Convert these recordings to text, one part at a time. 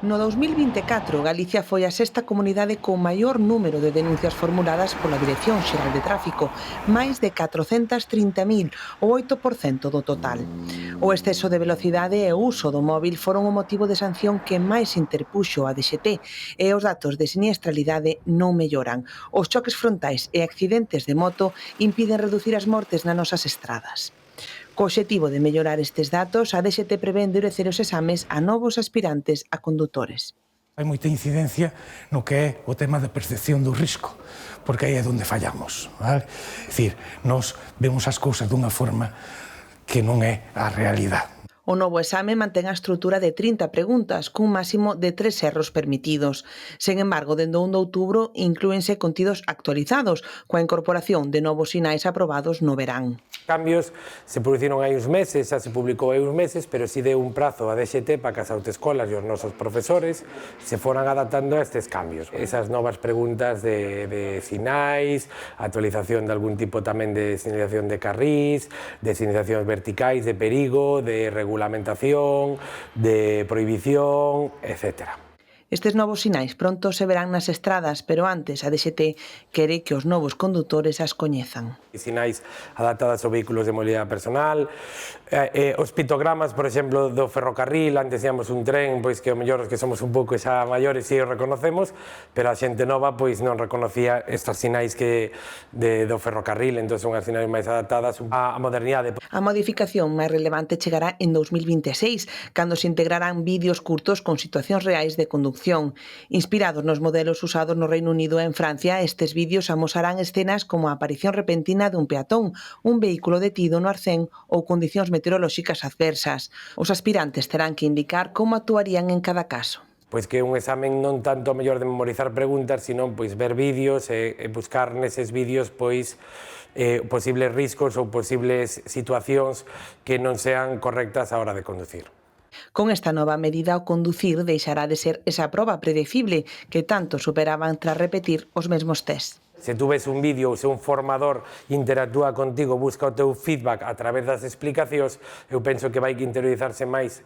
No 2024, Galicia foi a sexta comunidade con maior número de denuncias formuladas pola Dirección Xeral de Tráfico, máis de 430.000, o 8% do total. O exceso de velocidade e o uso do móvil foron o motivo de sanción que máis interpuxo a DXT, e os datos de siniestralidade non melloran. Os choques frontais e accidentes de moto impiden reducir as mortes nas nosas estradas. Co obxectivo de mellorar estes datos, a DXT prevé endurecer os exames a novos aspirantes a condutores. Hai moita incidencia no que é o tema da percepción do risco, porque aí é onde fallamos. Vale? É dicir, nós vemos as cousas dunha forma que non é a realidade. O novo exame mantén a estrutura de 30 preguntas, cun máximo de 3 erros permitidos. Sen embargo, dende o 1 de outubro inclúense contidos actualizados, coa incorporación de novos sinais aprobados no verán. Cambios se produciron hai uns meses, xa se publicou hai uns meses, pero si deu un prazo a DXT para que as autoescolas e os nosos profesores se foran adaptando a estes cambios. Esas novas preguntas de sinais, actualización de algún tipo tamén de señalización de carrís, de señalizacións verticais, de perigo, de regulamentación, de prohibición, etcétera. Estes novos sinais pronto se verán nas estradas, pero antes a DXT quere que os novos condutores as coñezan. Sinais adaptadas aos vehículos de mobilidade personal, os pictogramas, por exemplo, do ferrocarril, antes íamos un tren, pois que o mellor que somos un pouco xa maiores e os reconocemos, pero a xente nova pois non reconocía estes sinais do ferrocarril, entón son as sinais máis adaptadas á modernidade. A modificación máis relevante chegará en 2026, cando se integrarán vídeos curtos con situacións reais de conducción. Inspirados nos modelos usados no Reino Unido e en Francia, estes vídeos amosarán escenas como a aparición repentina dun peatón, un vehículo detido no arcén ou condicións meteorolóxicas adversas. Os aspirantes terán que indicar como actuarían en cada caso. Pois que un examen non tanto mellor de memorizar preguntas, sino pois ver vídeos e buscar neses vídeos pois posibles riscos ou posibles situacións que non sean correctas á hora de conducir. Con esta nova medida, o conducir deixará de ser esa proba predecible que tanto superaban tras repetir os mesmos test. Se tú ves un vídeo ou se un formador interactúa contigo, busca o teu feedback a través das explicacións, eu penso que vai que interiorizarse máis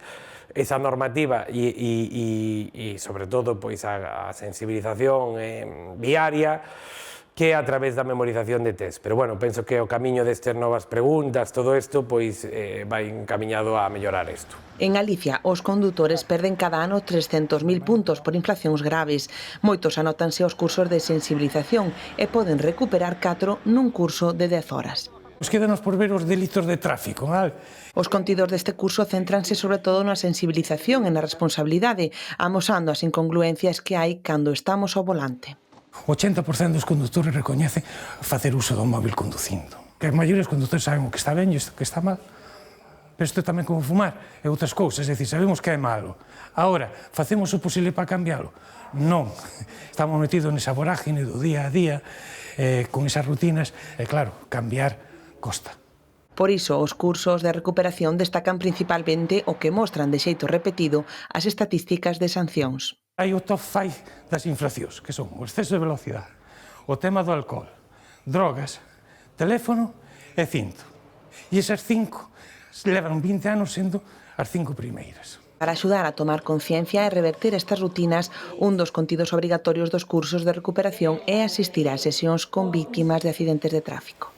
esa normativa e sobre todo, pois, a sensibilización viaria que a través da memorización de test. Pero, bueno, penso que o camiño destas novas preguntas, todo isto, pois, vai encaminhado a mellorar isto. En Galicia, os condutores perden cada ano 300.000 puntos por infraccións graves. Moitos anótanse aos cursos de sensibilización e poden recuperar 4 nun curso de 10 horas. Nos quedanos por ver os delitos de tráfico, vale? Os contidos deste curso céntranse sobre todo na sensibilización e na responsabilidade, amosando as incongruencias que hai cando estamos ao volante. O 80% dos condutores recoñecen facer uso do móvil conducindo. Que as maiores condutores saben o que está ben e o que está mal. Pero isto tamén como fumar e outras cousas, é dicir, sabemos que é malo. Agora, facemos o posible para cambiálo? Non. Estamos metidos nesa vorágine do día a día, con esas rutinas, e claro, cambiar costa. Por iso, os cursos de recuperación destacan principalmente o que mostran de xeito repetido as estatísticas de sancións. Hai o top 5 das infraccións, que son o exceso de velocidade, o tema do alcohol, drogas, teléfono e cinto. E esas 5 levan 20 anos sendo as 5 primeiras. Para axudar a tomar conciencia e reverter estas rutinas, un dos contidos obrigatorios dos cursos de recuperación é asistir a sesións con víctimas de accidentes de tráfico.